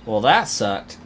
Well, that sucked.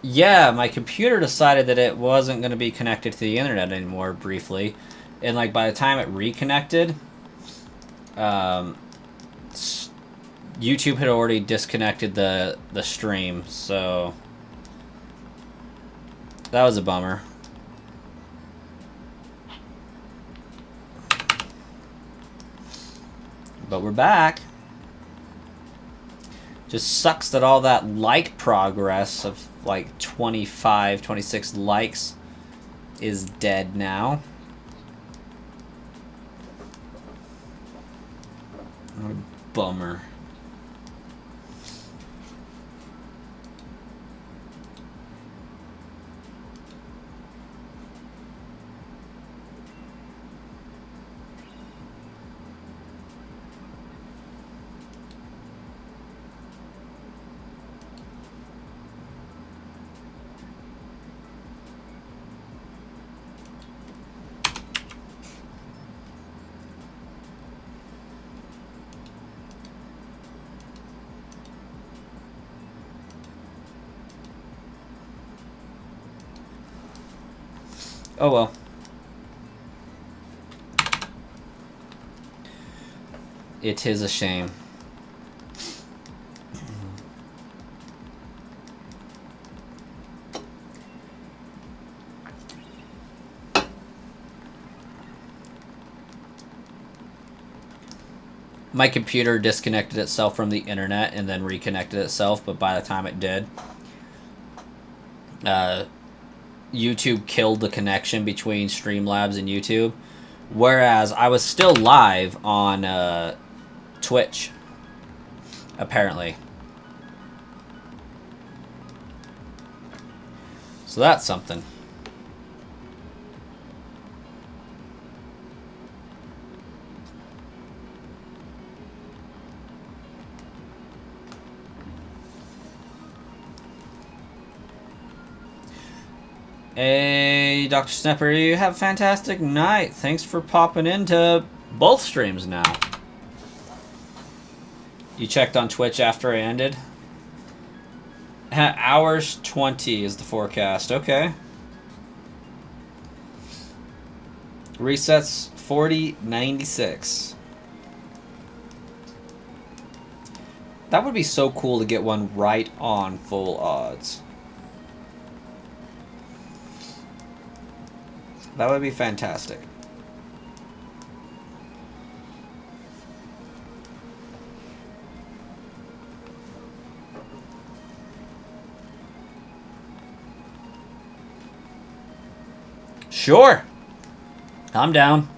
Yeah, my computer decided that it wasn't going to be connected to the internet anymore briefly. And like by the time it reconnected, um, YouTube had already disconnected the stream, so that was a bummer. But we're back. Just sucks that all that like progress of like 25, 26 likes is dead now. What a bummer. Oh well. It is a shame. My computer disconnected itself from the internet and then reconnected itself, but by the time it did, YouTube killed the connection between Streamlabs and YouTube, whereas I was still live on Twitch, apparently. So that's something. Hey, Dr. Snapper, you have a fantastic night. Thanks for popping into both streams now. You checked on Twitch after I ended? Hours 20 is the forecast. Okay. Resets 4096. That would be so cool to get one right on full odds. That would be fantastic. Sure. I'm down.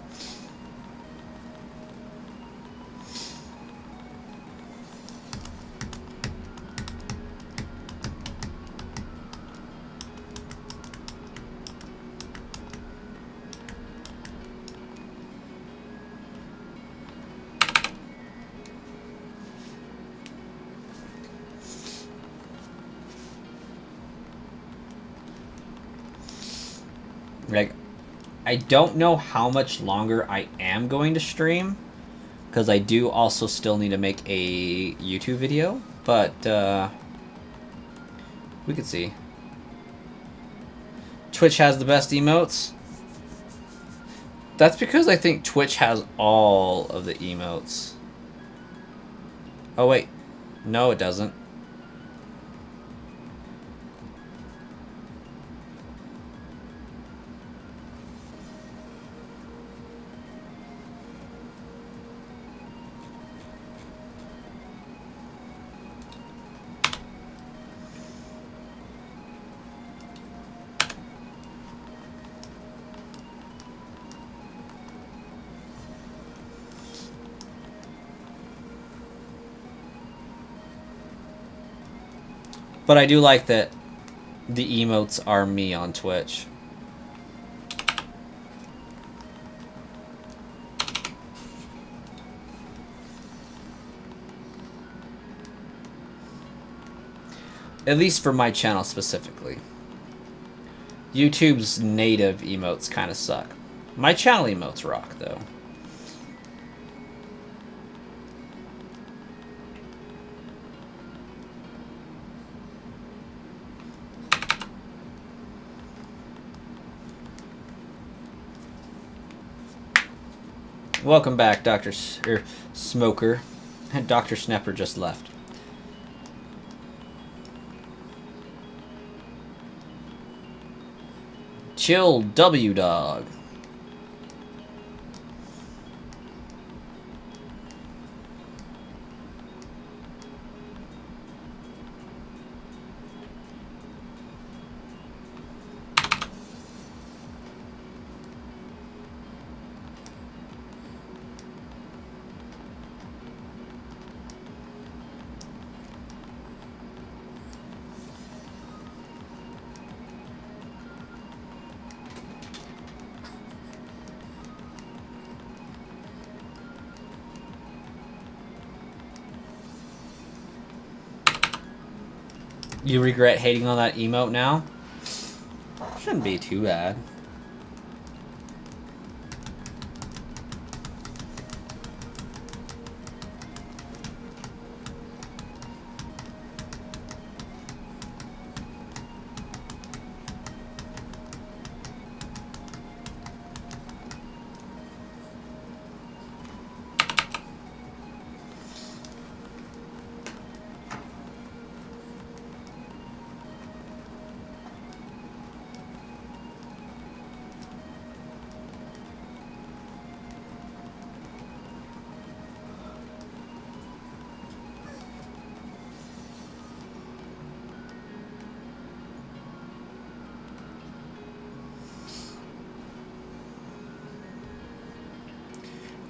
Like, I don't know how much longer I am going to stream, because I do also still need to make a YouTube video, but we could see. Twitch has the best emotes. That's because I think Twitch has all of the emotes. Oh wait, no it doesn't. But I do like that The emotes are me on Twitch. At least for my channel specifically. YouTube's native emotes kind of suck. My channel emotes rock, though. Welcome back, Dr. Smoker. And Dr. Snapper just left. Chill W Dog. You regret hating on that emote now? Shouldn't be too bad.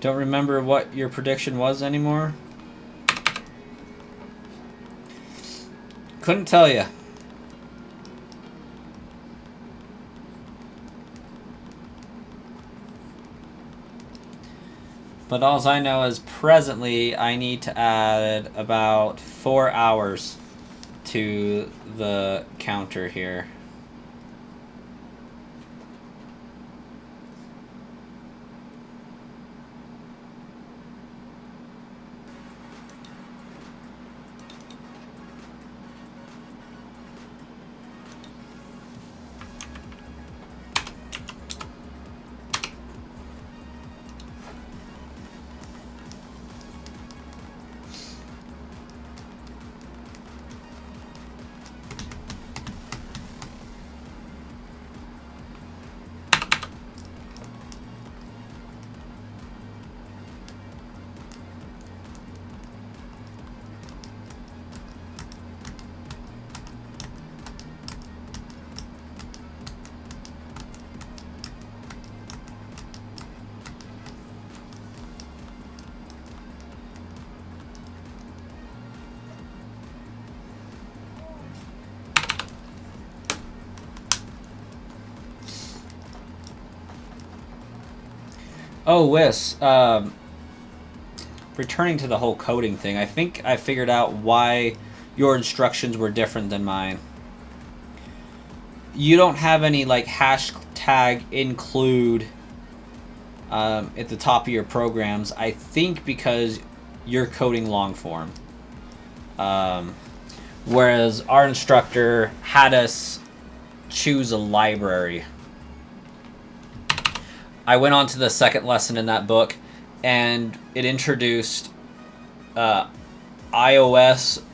Don't remember what your prediction was anymore? Couldn't tell you. But all I know is presently I need to add about 4 hours to the counter here. Oh, Wes, returning to the whole coding thing, I think I figured out why your instructions were different than mine. You don't have any, like, hashtag include at the top of your programs, I think because you're coding long form. Whereas our instructor had us choose a library. I went on to the second lesson in that book, and it introduced iOS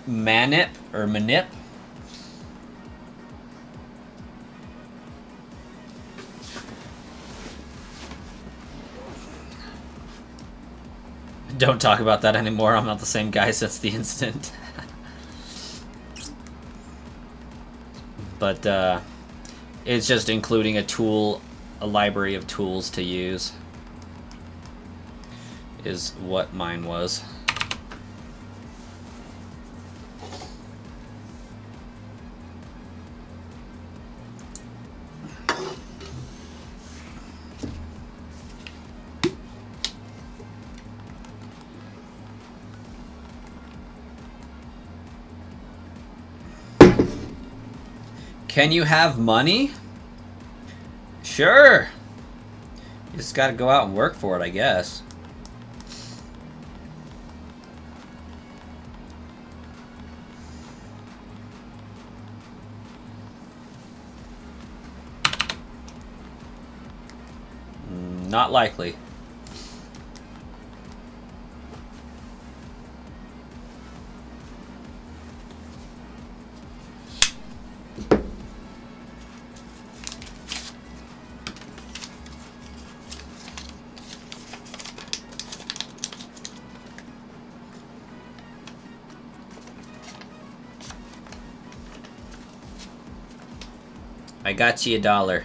manip, or manip. Don't talk about that anymore. I'm not the same guy since the incident. But it's just including a tool, a library of tools to use, is what mine was. Can you have money? Sure. You just gotta go out and work for it, I guess. Not likely. I got you $1.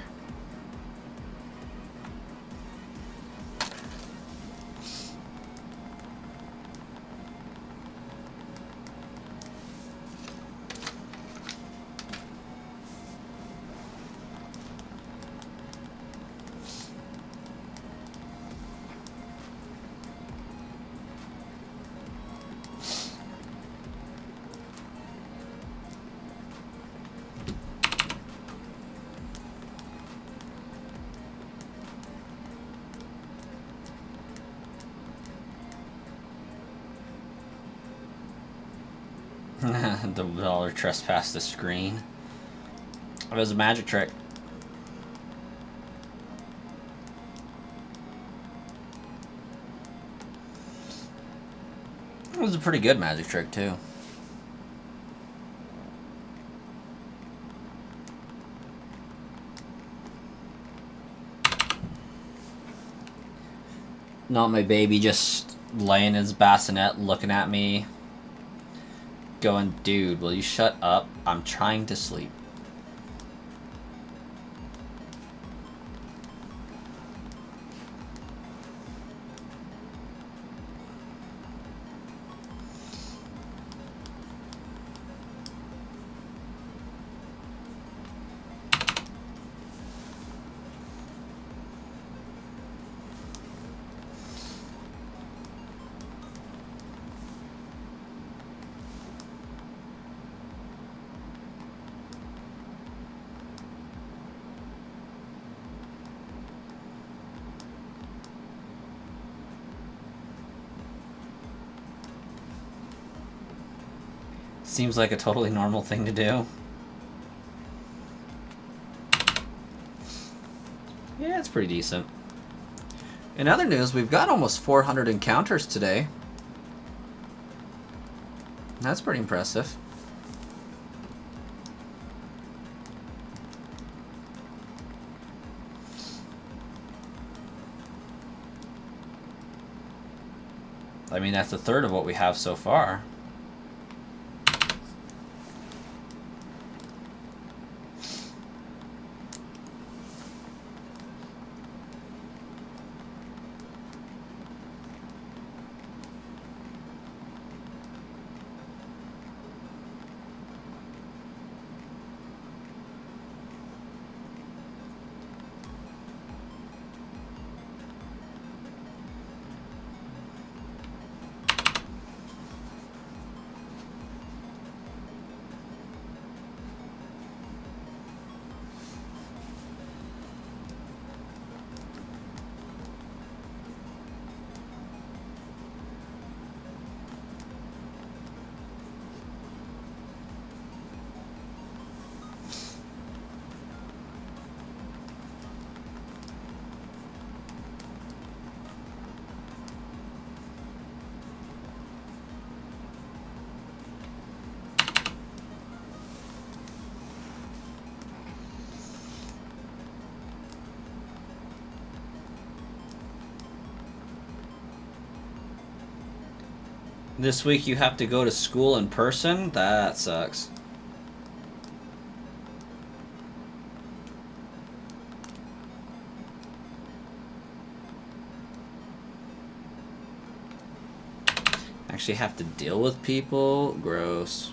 The dollar trespassed the screen. It was a magic trick. It was a pretty good magic trick, too. Not my baby just laying in his bassinet looking at me. Going, dude, will you shut up? I'm trying to sleep. Seems like a totally normal thing to do. Yeah, it's pretty decent. In other news, we've got almost 400 encounters today. That's pretty impressive. I mean, that's a third of what we have so far. This week you have to go to school in person? That sucks. Actually have to deal with people? Gross.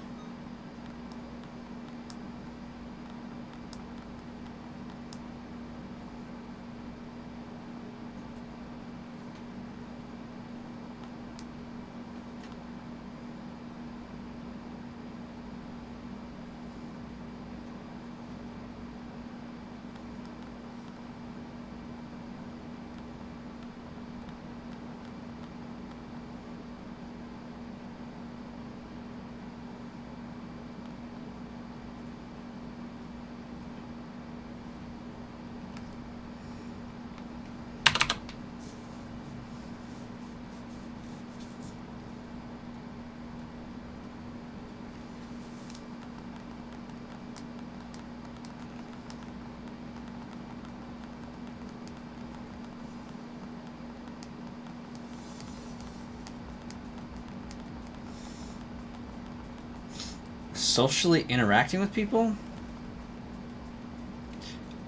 Socially interacting with people?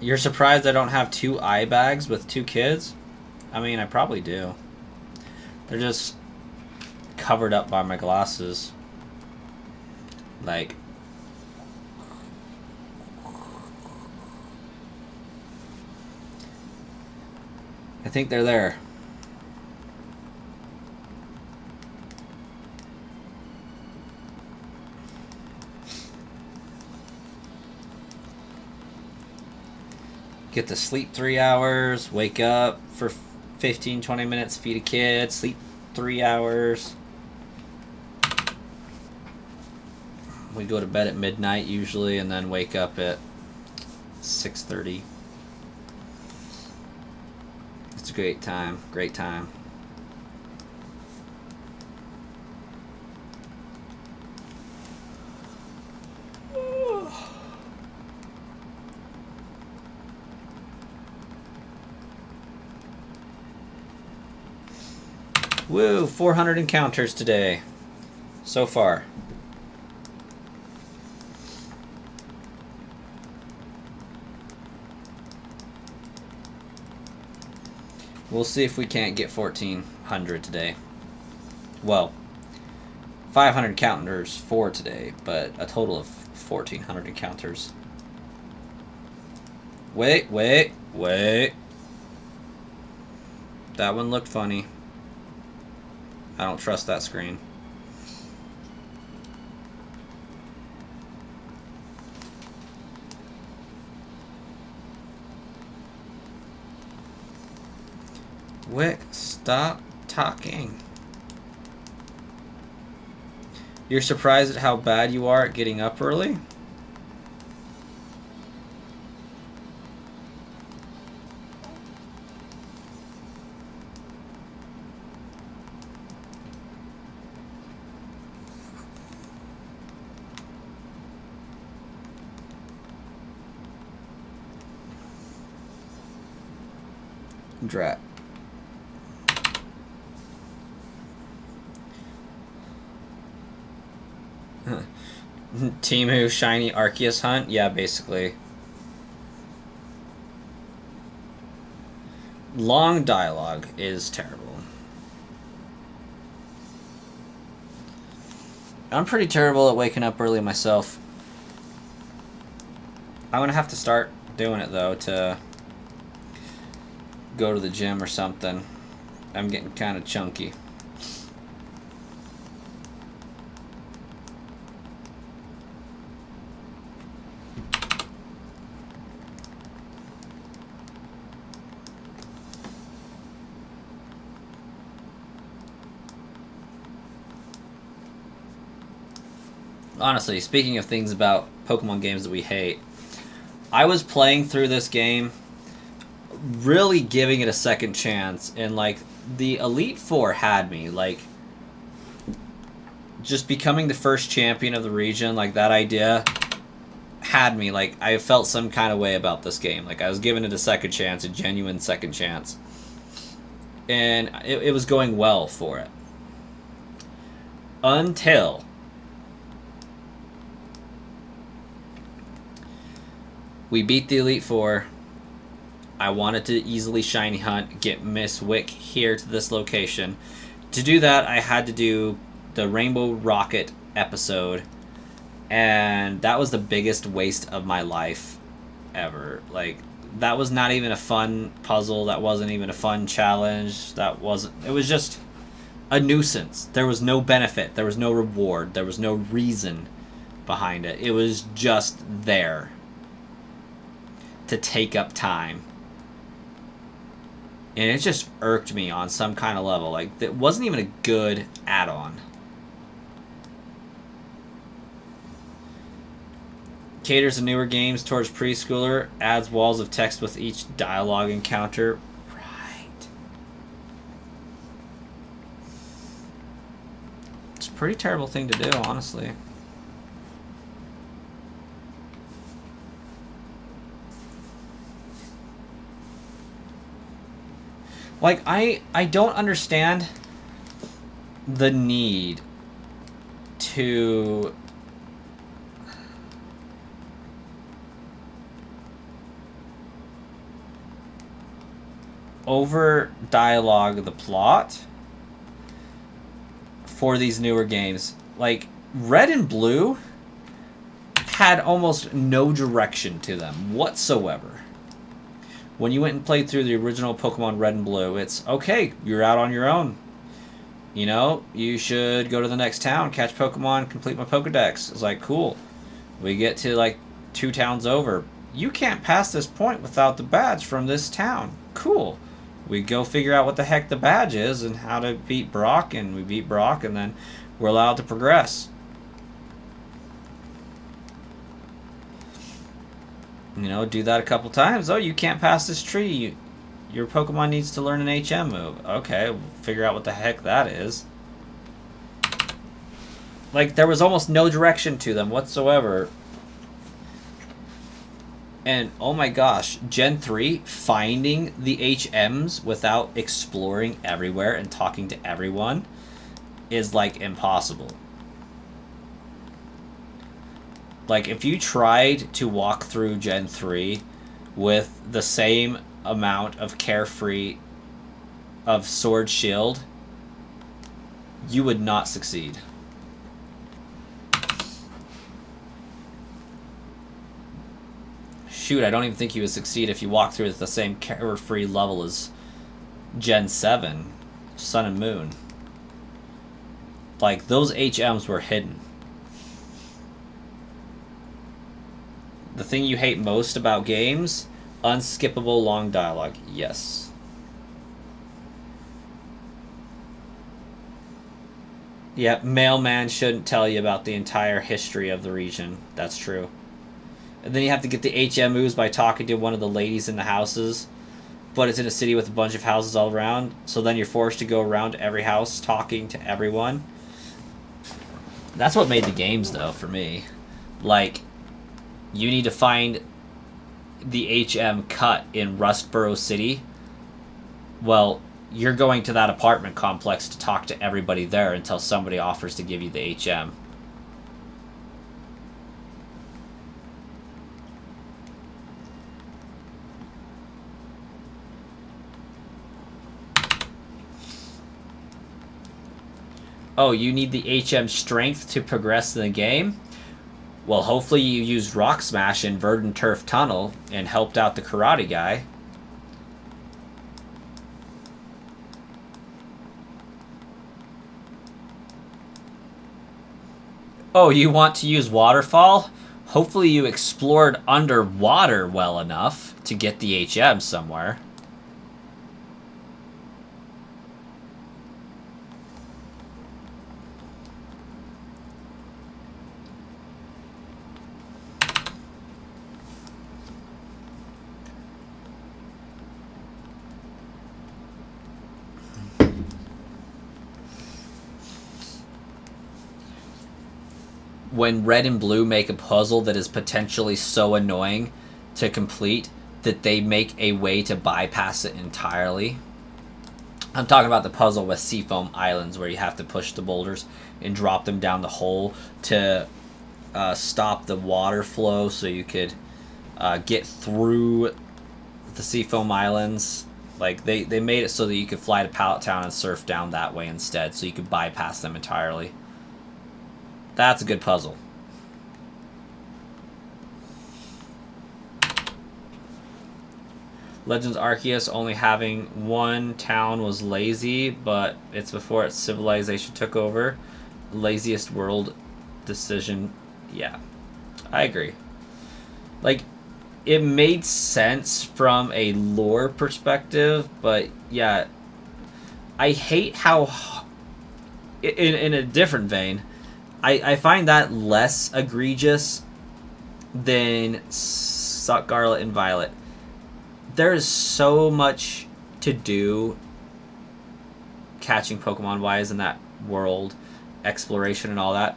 You're surprised I don't have 2 eye bags with 2 kids? I mean, I probably do. They're just covered up by my glasses. Like... I think they're there. Get to sleep 3 hours, wake up for 15-20 minutes, feed a kid, sleep 3 hours. We go to bed at midnight usually and then wake up at 6:30. It's a great time, great time. Woo, 400 encounters today. So far. We'll see if we can't get 1,400 today. Well, 500 encounters for today, but a total of 1,400 encounters. Wait. That one looked funny. I don't trust that screen. Wick, stop talking. You're surprised at how bad you are at getting up early? Drat. Timu shiny Arceus hunt? Yeah, basically. Long dialogue is terrible. I'm pretty terrible at waking up early myself. I'm gonna have to start doing it though to go to the gym or something. I'm getting kind of chunky. Honestly, speaking of things about Pokemon games that we hate, I was playing through this game, really giving it a second chance, and like the Elite Four had me. Like, just becoming the first champion of the region, like that idea had me. Like, I felt some kind of way about this game. Like, I was giving it a second chance, a genuine second chance, and it was going well for it. Until we beat the Elite Four. I wanted to easily shiny hunt, get Miss Wick here to this location. To do that, I had to do the Rainbow Rocket episode, and that was the biggest waste of my life ever. Like, that was not even a fun puzzle. That wasn't even a fun challenge. It was just a nuisance. There was no benefit. There was no reward. There was no reason behind it. It was just there to take up time. And it just irked me on some kind of level. Like, it wasn't even a good add-on. Caters to newer games towards preschooler. Adds walls of text with each dialogue encounter. Right. It's a pretty terrible thing to do, honestly. Like, I don't understand the need to over dialogue the plot for these newer games. Like, Red and Blue had almost no direction to them whatsoever. When you went and played through the original Pokemon Red and Blue, it's, okay, you're out on your own. You know, you should go to the next town, catch Pokemon, complete my Pokedex. It's like, cool. We get to, like, 2 towns over. You can't pass this point without the badge from this town. Cool. We go figure out what the heck the badge is and how to beat Brock, and we beat Brock, and then we're allowed to progress. You know, do that a couple times. Oh, you can't pass this tree. Your Pokemon needs to learn an HM move. Okay, we'll figure out what the heck that is. Like, there was almost no direction to them whatsoever. And, oh my gosh, Gen 3, finding the HMs without exploring everywhere and talking to everyone is, like, impossible. Like, if you tried to walk through Gen 3 with the same amount of carefree of Sword Shield, you would not succeed. Shoot, I don't even think you would succeed if you walk through at the same carefree level as Gen 7, Sun and Moon. Like, those HMs were hidden. The thing you hate most about games? Unskippable long dialogue. Yes. Yeah, Mailman shouldn't tell you about the entire history of the region. That's true. And then you have to get the HM moves by talking to one of the ladies in the houses. But it's in a city with a bunch of houses all around. So then you're forced to go around to every house talking to everyone. That's what made the games, though, for me. Like, you need to find the HM cut in Rustboro City. Well, you're going to that apartment complex to talk to everybody there until somebody offers to give you the HM. Oh, you need the HM strength to progress in the game? Well, hopefully you used Rock Smash in Verdant Turf Tunnel and helped out the karate guy. Oh, you want to use Waterfall? Hopefully you explored underwater well enough to get the HM somewhere. When Red and Blue make a puzzle that is potentially so annoying to complete that they make a way to bypass it entirely. I'm talking about the puzzle with Seafoam Islands where you have to push the boulders and drop them down the hole to stop the water flow so you could get through the Seafoam Islands. Like, they made it so that you could fly to Pallet Town and surf down that way instead, so you could bypass them entirely. That's a good puzzle. Legends Arceus only having one town was lazy, but it's before its civilization took over. Laziest world decision. Yeah, I agree. Like, it made sense from a lore perspective, but yeah, I hate how, in a different vein, I find that less egregious than Scarlet and Violet. There is so much to do catching Pokemon wise in that world, exploration and all that.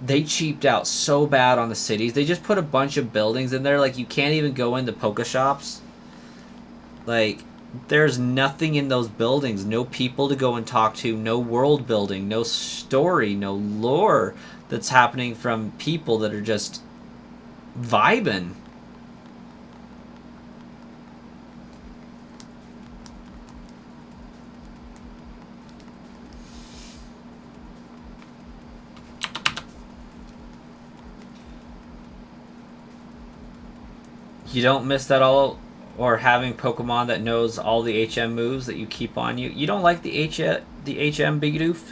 They cheaped out so bad on the cities. They just put a bunch of buildings in there, like you can't even go into Pokeshops. Like, there's nothing in those buildings. No people to go and talk to. No world building. No story. No lore that's happening from people that are just vibing. You don't miss that all, or having Pokemon that knows all the HM moves that you keep on you. You don't like the HM Big Doof?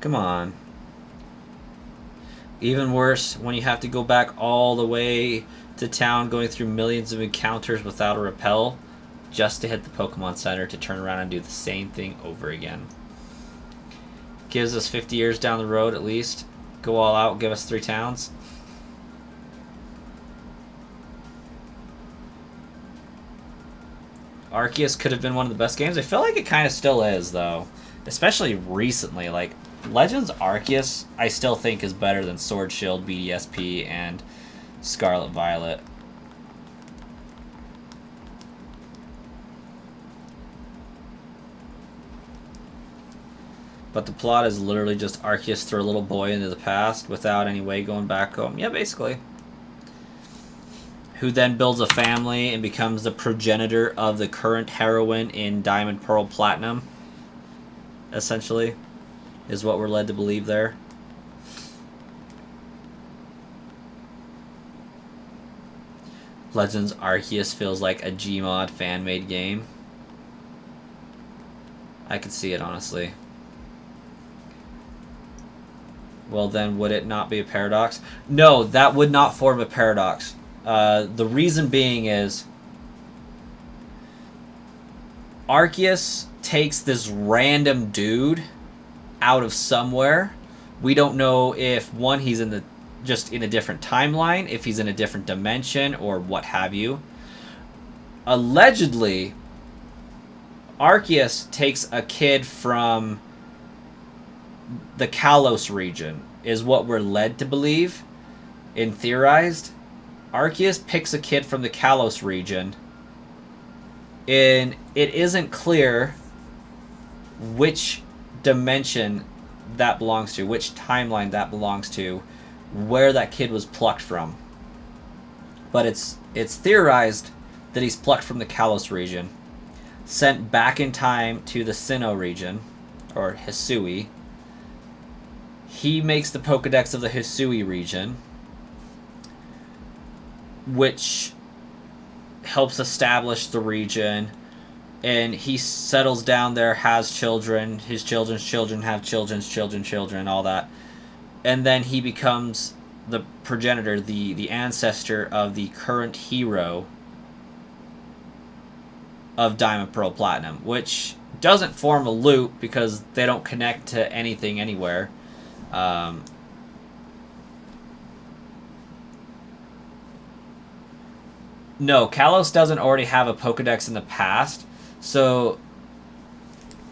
Come on. Even worse, when you have to go back all the way to town, going through millions of encounters without a repel, just to hit the Pokemon Center to turn around and do the same thing over again. Gives us 50 years down the road at least. Go all out, give us 3 towns. Arceus could have been one of the best games. I feel like it kind of still is, though. Especially recently. Like, Legends Arceus, I still think is better than Sword Shield, BDSP, and Scarlet Violet. But the plot is literally just Arceus threw a little boy into the past without any way going back home. Yeah, basically. Who then builds a family and becomes the progenitor of the current heroine in Diamond, Pearl, Platinum. Essentially, is what we're led to believe there. Legends Arceus feels like a Gmod fan-made game. I could see it, honestly. Well, then, would it not be a paradox? No, that would not form a paradox. The reason being is Arceus takes this random dude out of somewhere. We don't know if, one, he's just in a different timeline, if he's in a different dimension, or what have you. Allegedly, Arceus takes a kid from the Kalos region, is what we're led to believe and theorized. Arceus picks a kid from the Kalos region, and it isn't clear which dimension that belongs to, which timeline that belongs to, where that kid was plucked from. But it's theorized that he's plucked from the Kalos region, sent back in time to the Sinnoh region, or Hisui. He makes the Pokedex of the Hisui region, which helps establish the region, and he settles down there, has children, his children's children have children's children, all that. And then he becomes the progenitor, the ancestor of the current hero of Diamond, Pearl, Platinum, which doesn't form a loop because they don't connect to anything anywhere. No, Kalos doesn't already have a Pokedex in the past, so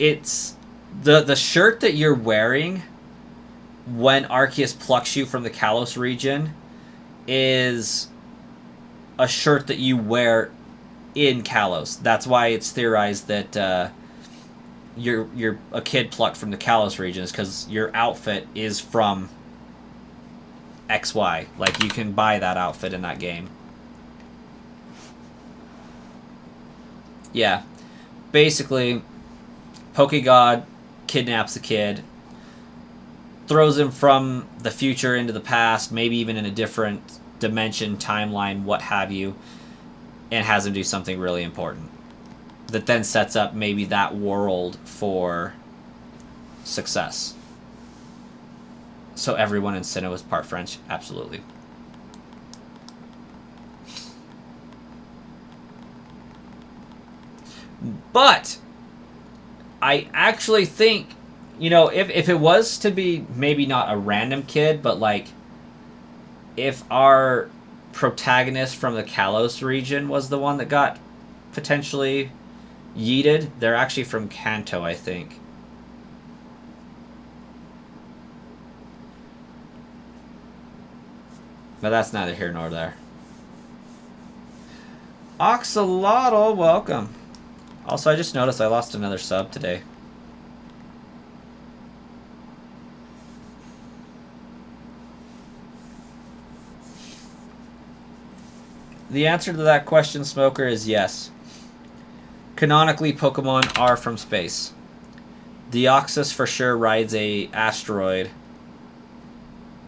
it's the shirt that you're wearing when Arceus plucks you from the Kalos region is a shirt that you wear in Kalos. That's why it's theorized that you're a kid plucked from the Kalos region, is because your outfit is from XY. Like, you can buy that outfit in that game. Yeah. Basically, Pokegod kidnaps the kid, throws him from the future into the past, maybe even in a different dimension, timeline, what have you, and has him do something really important that then sets up maybe that world for success. So everyone in Sinnoh is part French? Absolutely. But I actually think, if it was to be maybe not a random kid, but like if our protagonist from the Kalos region was the one that got potentially yeeted, they're actually from Kanto, I think. But that's neither here nor there. Oxalotl, welcome. Also, I just noticed I lost another sub today. The answer to that question, Smoker, is yes. Canonically, Pokemon are from space. Deoxys for sure rides a asteroid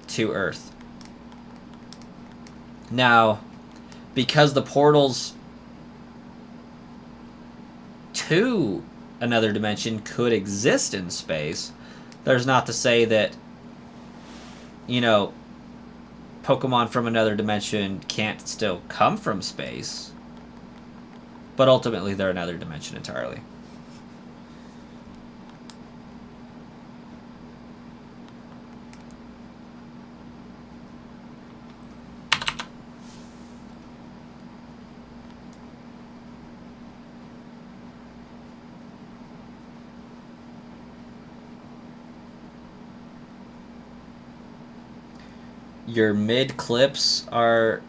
to Earth. Now, because the portals to another dimension could exist in space, there's not to say that, you know, Pokemon from another dimension can't still come from space. But ultimately, they're another dimension entirely. Your mid clips are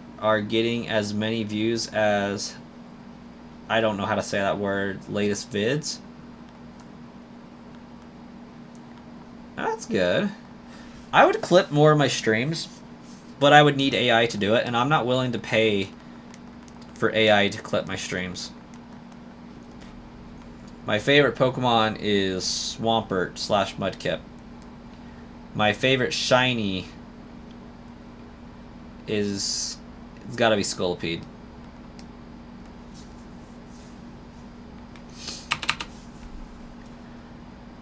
getting as many views as, I don't know how to say that word, latest vids. That's good. I would clip more of my streams, but I would need AI to do it, and I'm not willing to pay for AI to clip my streams. My favorite Pokemon is Swampert / Mudkip. My favorite shiny is, it's gotta be Scolipede.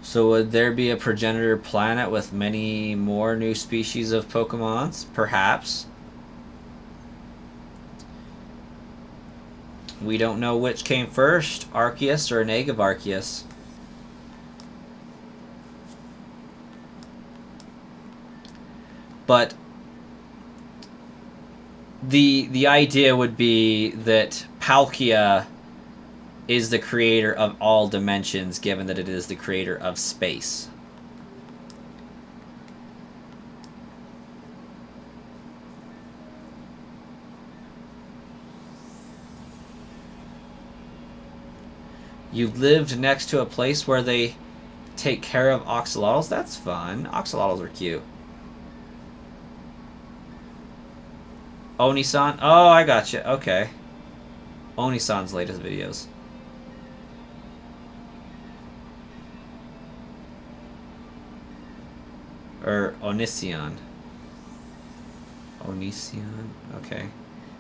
So would there be a progenitor planet with many more new species of Pokemons? Perhaps. We don't know which came first, Arceus or Negative Arceus. But the idea would be that Palkia is the creator of all dimensions, given that it is the creator of space. You lived next to a place where they take care of axolotls? That's fun. Axolotls are cute. Oni-san? Oh, I gotcha. Okay. Oni-san's latest videos. Or Onision. Onision? Okay.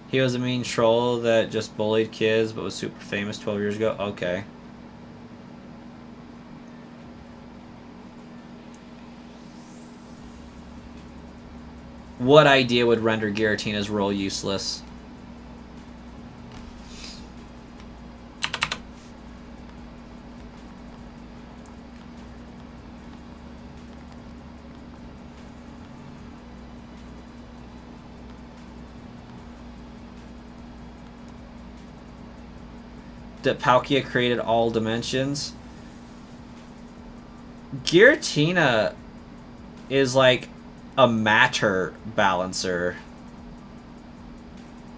He was a mean troll that just bullied kids but was super famous 12 years ago? Okay. What idea would render Giratina's role useless? That Palkia created all dimensions? Giratina is like a matter balancer,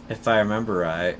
if I remember right.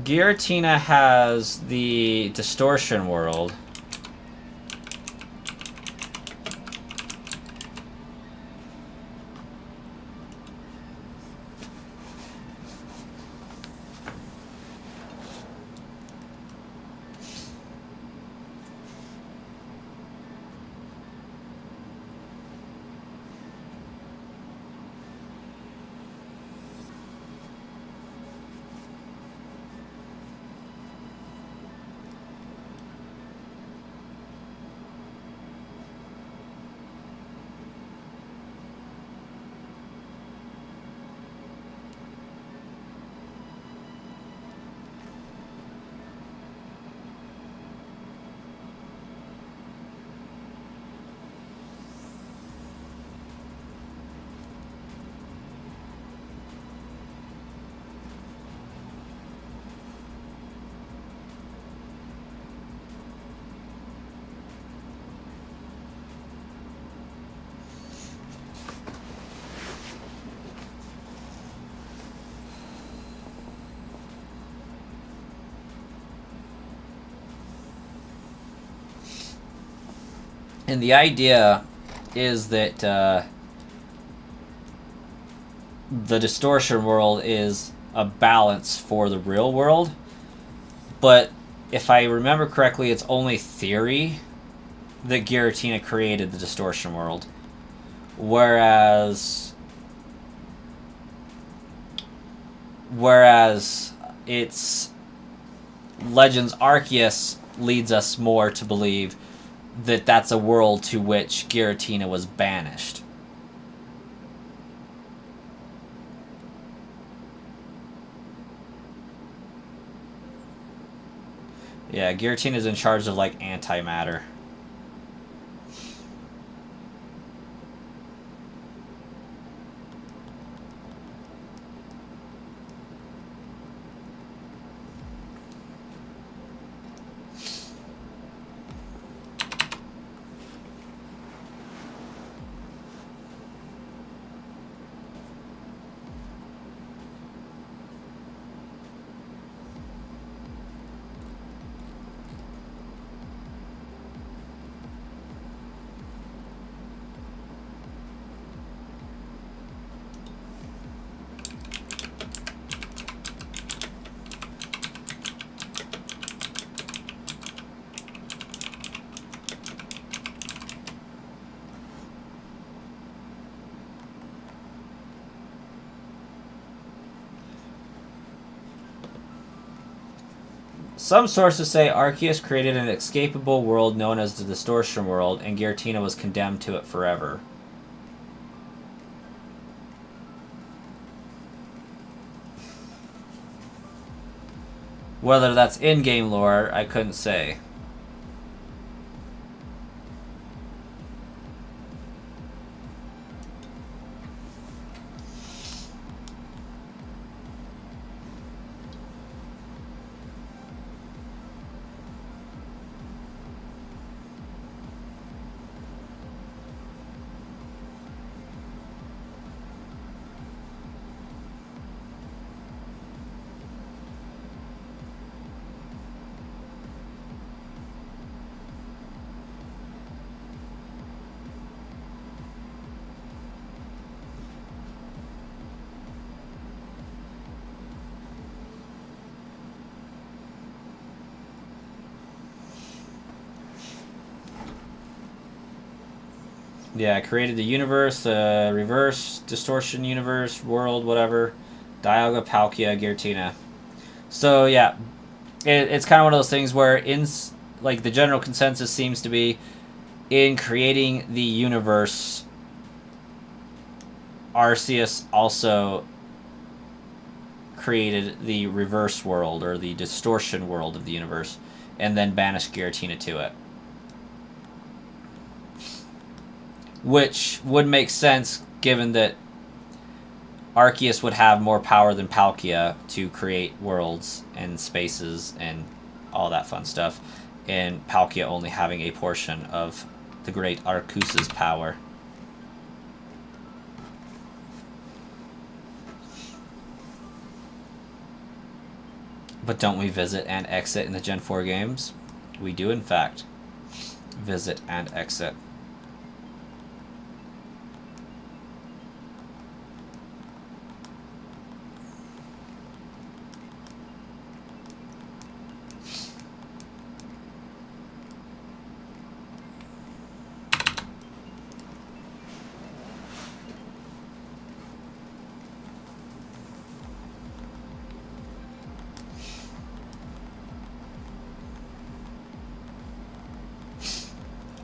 Giratina has the distortion world. And the idea is that the distortion world is a balance for the real world. But if I remember correctly, it's only theory that Giratina created the distortion world. Whereas it's Legends Arceus leads us more to believe that that's a world to which Giratina was banished. Yeah, Giratina is in charge of like antimatter. Some sources say Arceus created an escapable world known as the Distortion World, and Giratina was condemned to it forever. Whether that's in-game lore, I couldn't say. Yeah, I created the universe, reverse, distortion universe, world, whatever. Dialga, Palkia, Giratina. So yeah, it's kind of one of those things where like the general consensus seems to be in creating the universe, Arceus also created the reverse world or the distortion world of the universe and then banished Giratina to it. Which would make sense given that Arceus would have more power than Palkia to create worlds and spaces and all that fun stuff, and Palkia only having a portion of the great Arceus's power. But don't we visit and exit in the Gen 4 games? We do, in fact, visit and exit.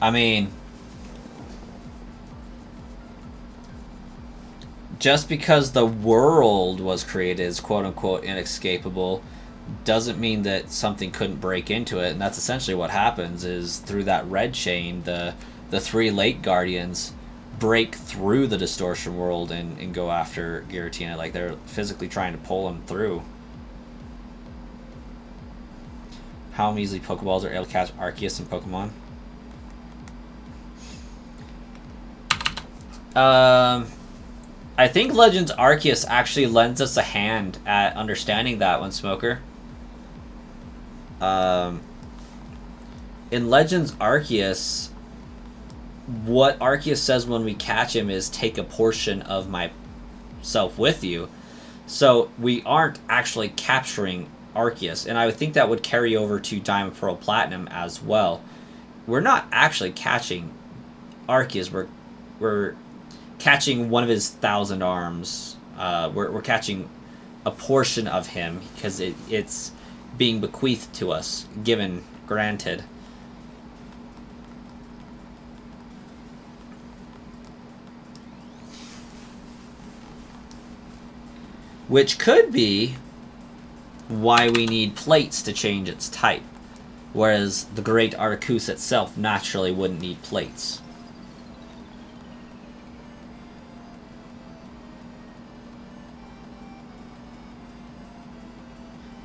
I mean, just because the world was created as quote-unquote inescapable doesn't mean that something couldn't break into it, and that's essentially what happens is through that red chain, the three Lake Guardians break through the distortion world and go after Giratina. Like, they're physically trying to pull him through. How easily Pokeballs are able to catch Arceus in Pokemon? I think Legends Arceus actually lends us a hand at understanding that one, Smoker. In Legends Arceus, what Arceus says when we catch him is take a portion of myself with you. So we aren't actually capturing Arceus, and I would think that would carry over to Diamond, Pearl, Platinum as well. We're not actually catching Arceus. We're catching one of his 1,000 arms. We're catching a portion of him because it's being bequeathed to us, granted. Which could be why we need plates to change its type, whereas the Great Arcus itself naturally wouldn't need plates.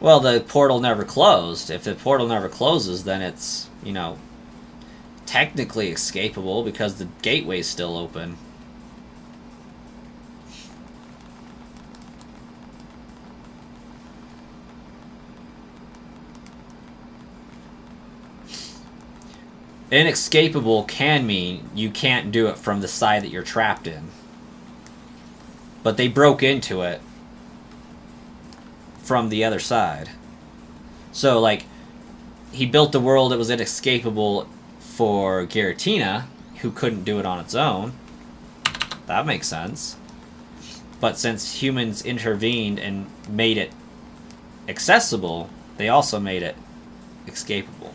Well, the portal never closed. If the portal never closes, then it's, technically escapable because the gateway's still open. Inescapable can mean you can't do it from the side that you're trapped in. But they broke into it from the other side. So, like, he built the world that was inescapable for Giratina, who couldn't do it on its own. That makes sense. But since humans intervened and made it accessible, they also made it escapable.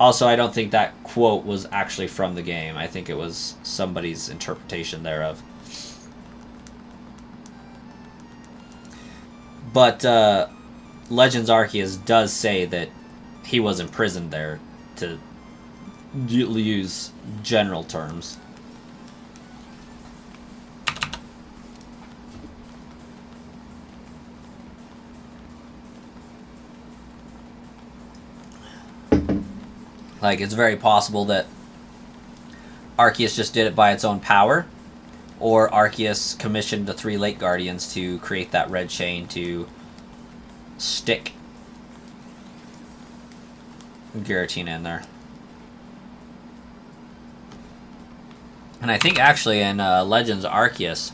Also, I don't think that quote was actually from the game. I think it was somebody's interpretation thereof. But Legends Arceus does say that he was imprisoned there, to use general terms. Like, it's very possible that Arceus just did it by its own power, or Arceus commissioned the 3 Lake Guardians to create that red chain to stick Giratina in there. And I think actually in Legends Arceus,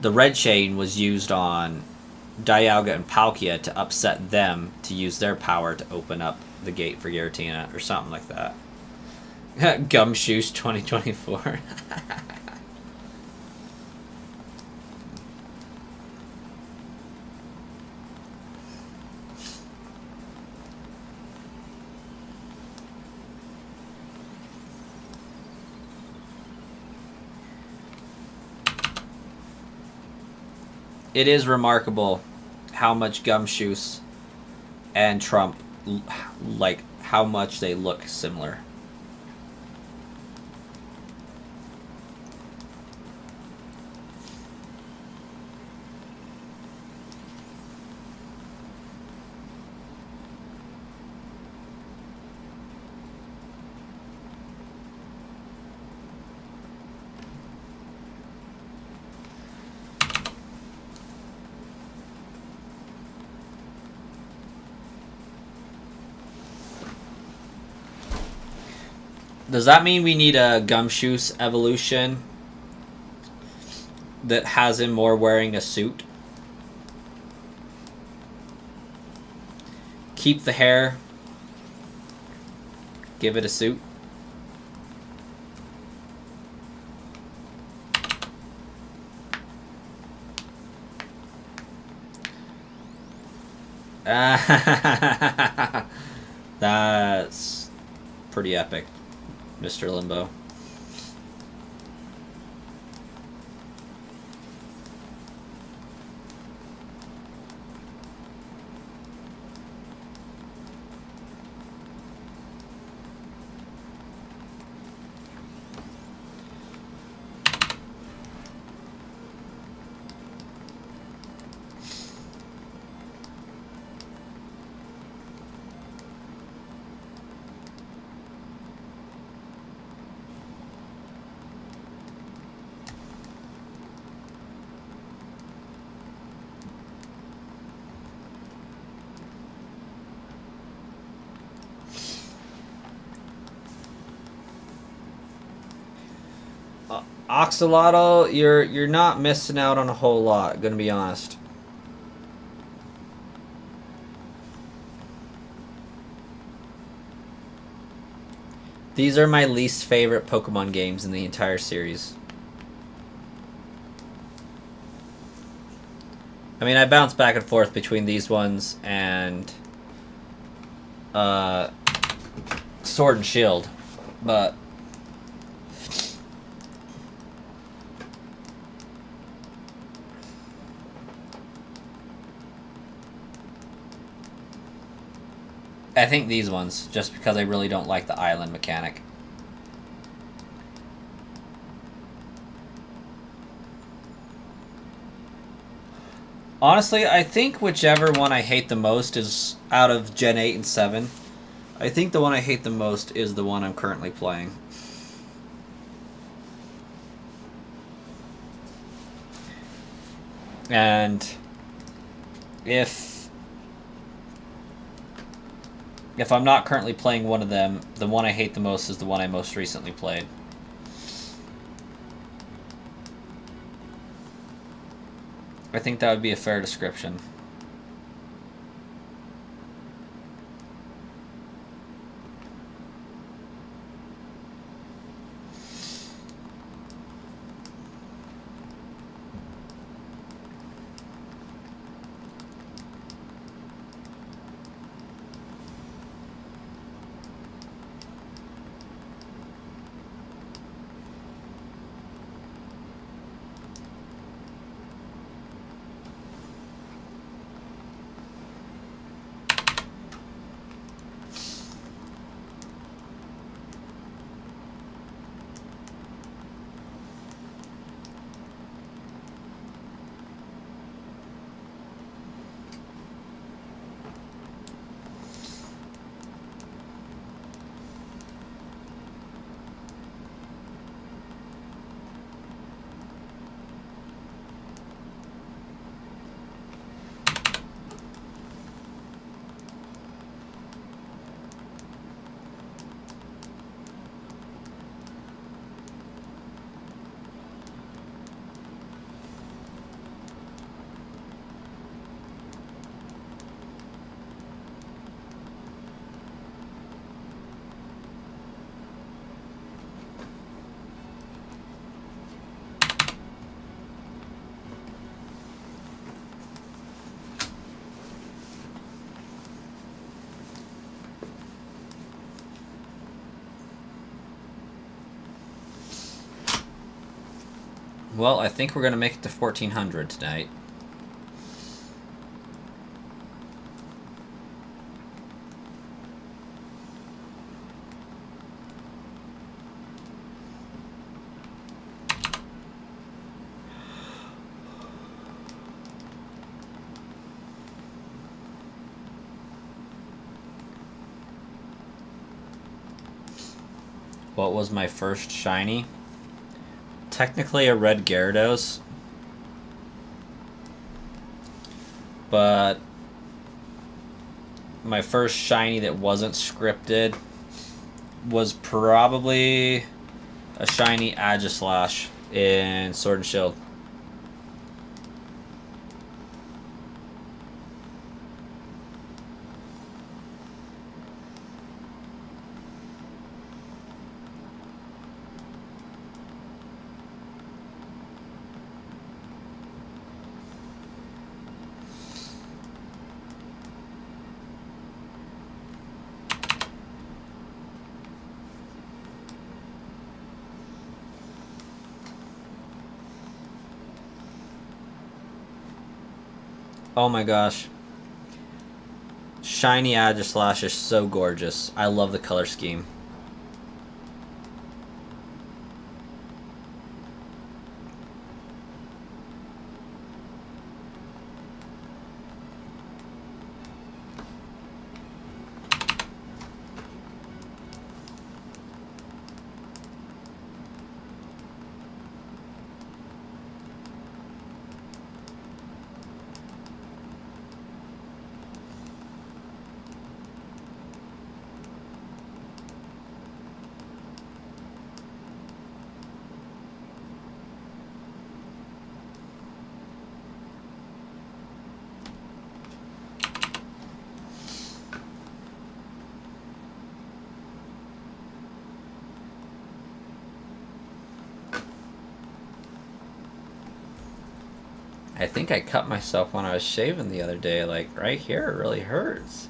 the red chain was used on Dialga and Palkia to upset them to use their power to open up the gate for Giratina or something like that. Gumshoes 2024. It is remarkable how much Gumshoes and Trump, like, how much they look similar. Does that mean we need a Gumshoes evolution that has him more wearing a suit? Keep the hair. Give it a suit. That's pretty epic, Mr. Limbo. Oxalotl, you're not missing out on a whole lot, gonna be honest. These are my least favorite Pokemon games in the entire series. I mean, I bounce back and forth between these ones and Sword and Shield, but I think these ones, just because I really don't like the island mechanic. Honestly, I think whichever one I hate the most is out of Gen 8 and 7. I think the one I hate the most is the one I'm currently playing. And if I'm not currently playing one of them, the one I hate the most is the one I most recently played. I think that would be a fair description. Well, I think we're going to make it to 1400 tonight. What was my first shiny? Technically a red Gyarados, but my first shiny that wasn't scripted was probably a shiny Aegislash in Sword and Shield. Oh my gosh. Shiny Aegislash is so gorgeous. I love the color scheme. I think I cut myself when I was shaving the other day. Like, right here, it really hurts.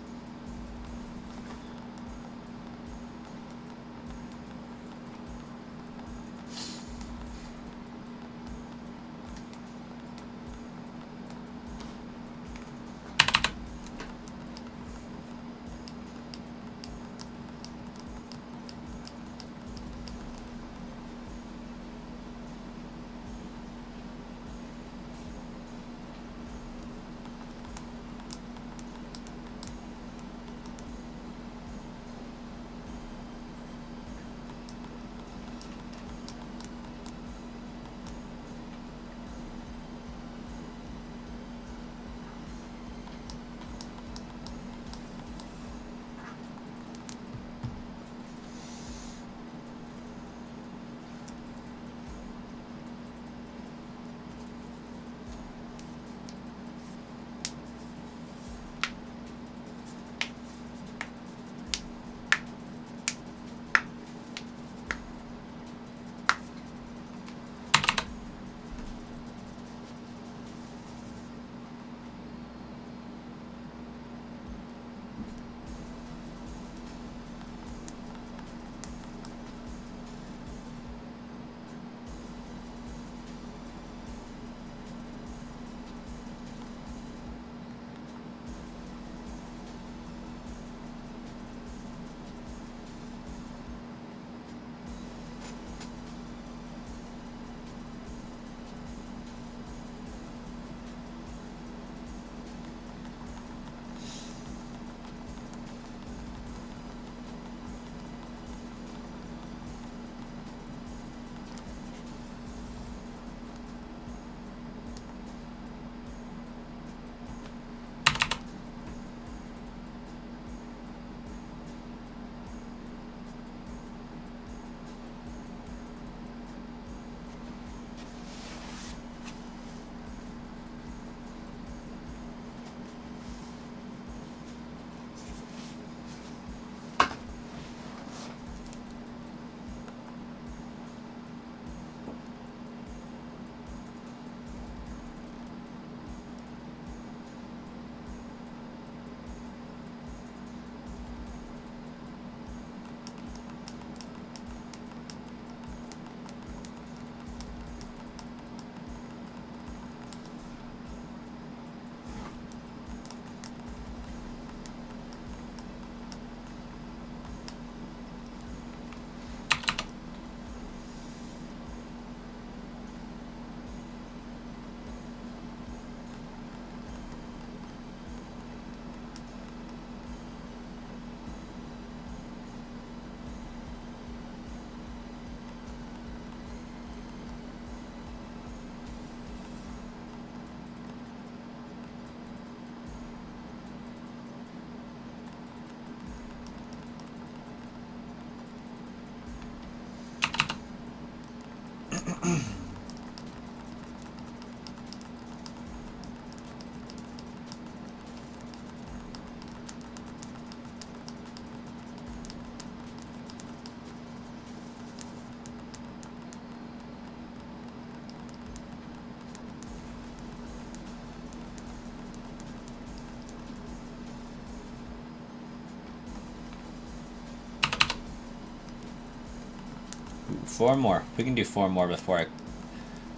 Four more. We can do four more before I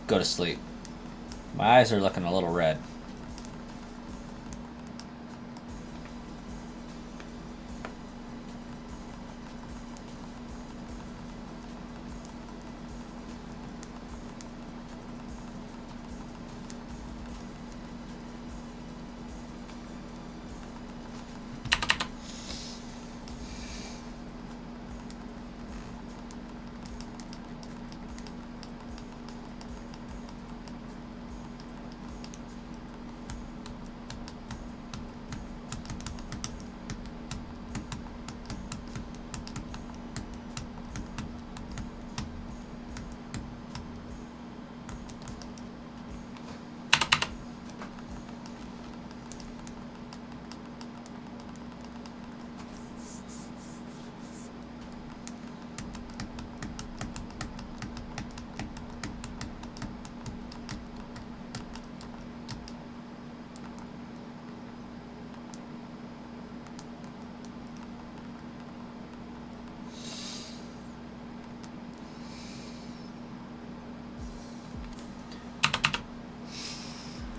go to sleep. My eyes are looking a little red.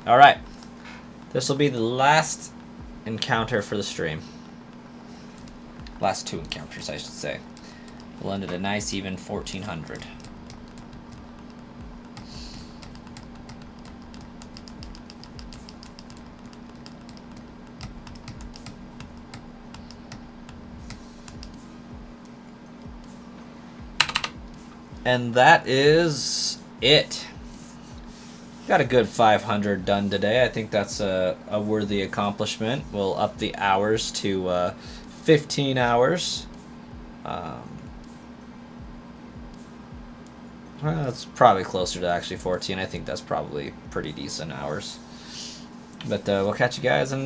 All right. This will be the last encounter for the stream. Last 2 encounters, I should say. We'll end at a nice even 1400. And that is it. Got a good 500 done today. I think that's a worthy accomplishment. We'll up the hours to 15 hours. Well, that's probably closer to actually 14. I think that's probably pretty decent hours. But we'll catch you guys in the next.